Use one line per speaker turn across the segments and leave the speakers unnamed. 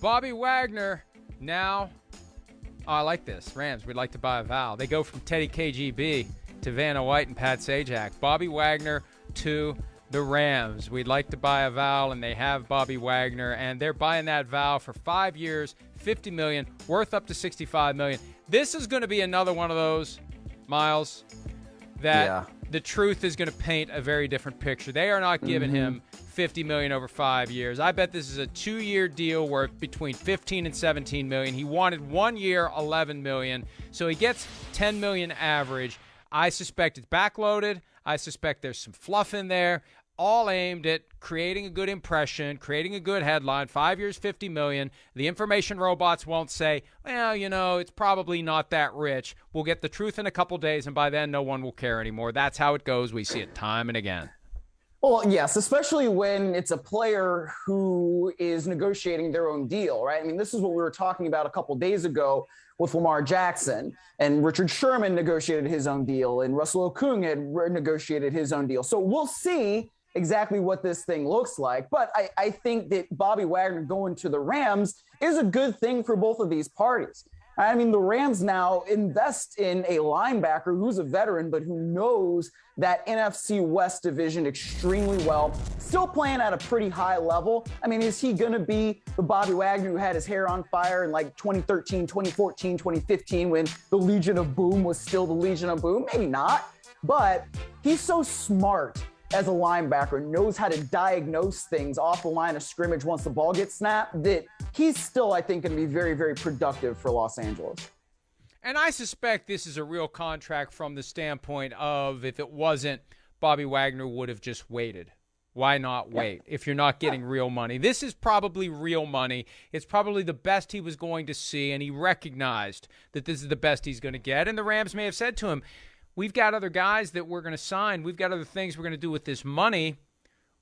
Bobby Wagner now, I like this. Rams, we'd like to buy a vowel. They go from Teddy KGB to Vanna White and Pat Sajak. Bobby Wagner to the Rams. We'd like to buy a vowel, and they have Bobby Wagner, and they're buying that vowel for 5 years, $50 million, worth up to $65 million. This is going to be another one of those, Myles, that the truth is going to paint a very different picture. They are not giving him $50 million over 5 years. I bet this is a 2-year deal worth between $15 and $17 million. He wanted 1 year, $11 million, so he gets $10 million average. I suspect it's backloaded. I suspect there's some fluff in there, all aimed at creating a good impression, creating a good headline. 5 years, $50 million. The information robots won't say, well, you know, it's probably not that rich. We'll get the truth in a couple days, and by then no one will care anymore. That's how it goes. We see it time and again.
Well, yes, especially when it's a player who is negotiating their own deal, right? I mean, this is what we were talking about a couple days ago with Lamar Jackson, and Richard Sherman negotiated his own deal, and Russell Okung had negotiated his own deal. So we'll see exactly what this thing looks like. But I think that Bobby Wagner going to the Rams is a good thing for both of these parties. I mean, the Rams now invest in a linebacker who's a veteran, but who knows that NFC West division extremely well, still playing at a pretty high level. I mean, is he going to be the Bobby Wagner who had his hair on fire in like 2013, 2014, 2015 when the Legion of Boom was still the Legion of Boom? Maybe not, but he's so smart as a linebacker, knows how to diagnose things off the line of scrimmage once the ball gets snapped, that he's still, I think, going to be very, very productive for Los Angeles.
And I suspect this is a real contract from the standpoint of if it wasn't, Bobby Wagner would have just waited. Why not wait if you're not getting real money? This is probably real money. It's probably the best he was going to see, and he recognized that this is the best he's going to get. And the Rams may have said to him, we've got other guys that we're going to sign. We've got other things we're going to do with this money.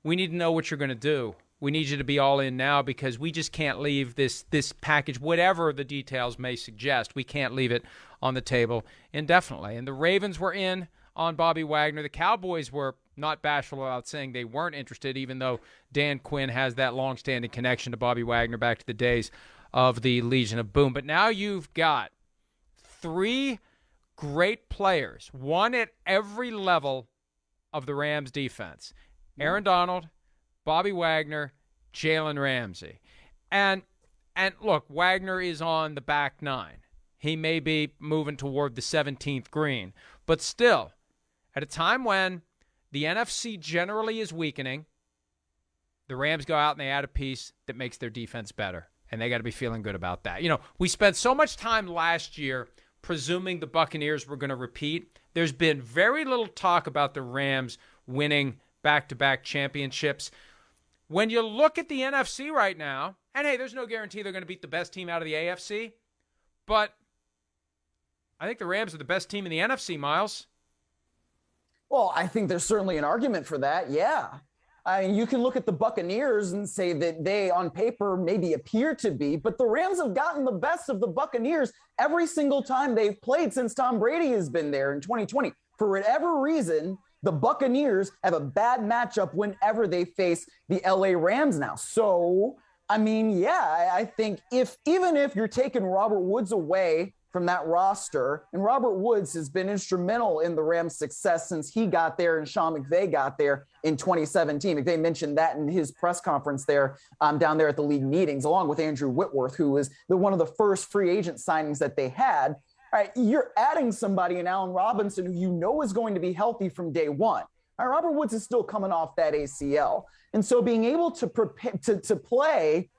We need to know what you're going to do. We need you to be all in now because we just can't leave this package, whatever the details may suggest. We can't leave it on the table indefinitely. And the Ravens were in on Bobby Wagner. The Cowboys were not bashful about saying they weren't interested, even though Dan Quinn has that long-standing connection to Bobby Wagner back to the days of the Legion of Boom. But now you've got 3 great players, one at every level of the Rams defense. Aaron Donald, Bobby Wagner, Jalen Ramsey. And look, Wagner is on the back 9. He may be moving toward the 17th green. But still, at a time when the NFC generally is weakening, the Rams go out and they add a piece that makes their defense better. And they got to be feeling good about that. You know, we spent so much time last year presuming the Buccaneers were going to repeat. There's been very little talk about the Rams winning back-to-back championships. When you look at the NFC right now, and hey, there's no guarantee they're going to beat the best team out of the AFC, but I think the Rams are the best team in the NFC, Myles.
Well, I think there's certainly an argument for that, yeah. I mean, you can look at the Buccaneers and say that they, on paper, maybe appear to be, but the Rams have gotten the best of the Buccaneers every single time they've played since Tom Brady has been there in 2020. For whatever reason, the Buccaneers have a bad matchup whenever they face the LA Rams now. So, I mean, yeah, I think even if you're taking Robert Woods away from that roster, and Robert Woods has been instrumental in the Rams' success since he got there and Sean McVay got there in 2017. McVay mentioned that in his press conference there down there at the league meetings, along with Andrew Whitworth, who was one of the first free agent signings that they had. All right, you're adding somebody in Allen Robinson who you know is going to be healthy from day one. All right, Robert Woods is still coming off that ACL. And so being able to prepare to play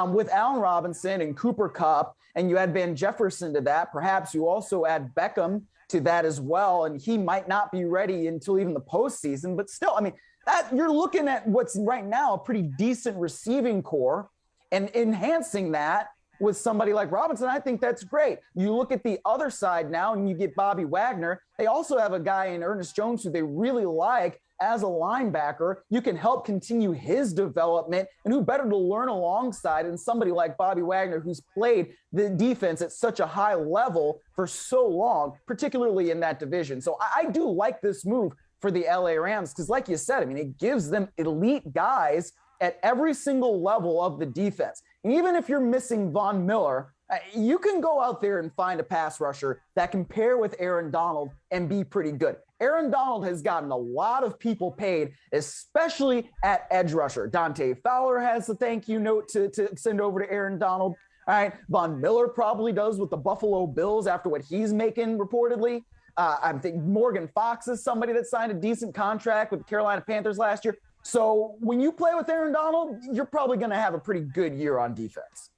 with Allen Robinson and Cooper Kupp, and you add Van Jefferson to that, perhaps you also add Beckham to that as well, and he might not be ready until even the postseason. But still, I mean, that you're looking at what's right now a pretty decent receiving core, and enhancing that with somebody like Robinson, I think that's great. You look at the other side now and you get Bobby Wagner. They also have a guy in Ernest Jones who they really like as a linebacker. You can help continue his development, and who better to learn alongside than somebody like Bobby Wagner, who's played the defense at such a high level for so long, particularly in that division. So I do like this move for the LA Rams because, like you said, I mean, it gives them elite guys at every single level of the defense. And even if you're missing Von Miller, you can go out there and find a pass rusher that can pair with Aaron Donald and be pretty good. Aaron Donald has gotten a lot of people paid, especially at edge rusher. Dante Fowler has a thank you note to send over to Aaron Donald. All right, Von Miller probably does with the Buffalo Bills after what he's making reportedly. I think Morgan Fox is somebody that signed a decent contract with the Carolina Panthers last year. So when you play with Aaron Donald, you're probably going to have a pretty good year on defense.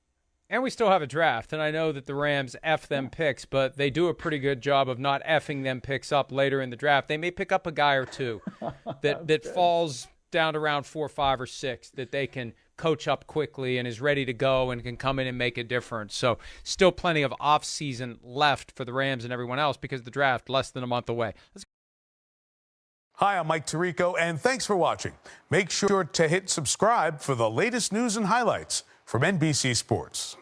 And we still have a draft, and I know that the Rams F them picks, but they do a pretty good job of not effing them picks up later in the draft. They may pick up a guy or two that falls down to round 4, 5, or 6 that they can coach up quickly and is ready to go and can come in and make a difference. So still plenty of off-season left for the Rams and everyone else because the draft less than a month away.
Hi, I'm Mike Tirico, and thanks for watching. Make sure to hit subscribe for the latest news and highlights from NBC Sports.